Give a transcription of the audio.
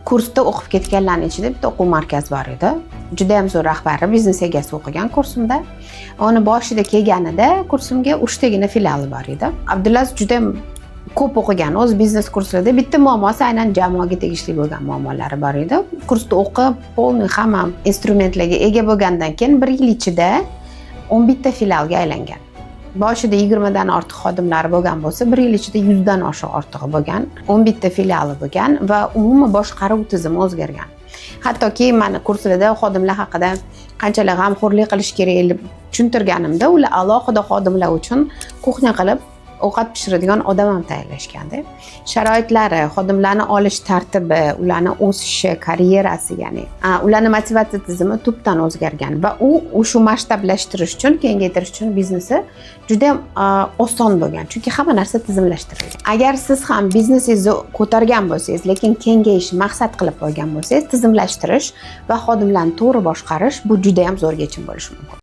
kursda o'qib ketganlarning ichida bitta o'quv markazi bor edi. Juda ham zo'r rahbari, biznes egasi o'qigan kursimda. Uni boshida kelganida kursimga 3 tagina filiali bor edi. Abdulaziz juda ham ko'p o'qigan, o'z biznes kurslarida bitta muammosi aynan jamoaga tegishli bo'lgan muammolari bor edi. Kursda o'qib, polniy hamma instrumentlarga ega bo'lgandan keyin 1 yil ichida 11 ta filialga aylangan. Boshida 20 dan ortiq xodimlari bo'lgan bo'lsa, 1 yil ichida 100 dan ortig'i bo'lgan, 11 ta filiali bo'lgan va umuman boshqaruv tizimi o'zgargan. Hattoki meni kurslarda xodimlar haqida qanchalar g'amxo'rlik qilish kerakligini tushuntirganimda, ular alohida xodimlar uchun kuxnya qilib ovqat pishiradigan odam ham tayyorlashganda. Sharoitlari, xodimlarni olish tartibi, ularning o'sishi, karyerasi, ya'ni ularning motivatsiya tizimi tubdan o'zgargan va u shu masshtablashtirish uchun, kengaytirish uchun biznesi juda oson bo'lgan, chunki hamma narsa tizimlashtirilgan. Agar siz ham biznesingizni ko'targan bo'lsangiz, lekin kengayishni maqsad qilib qo'ygan bo'lsangiz, tizimlashtirish va xodimlarni to'g'ri boshqarish bu juda ham zo'r yechim bo'lishi mumkin.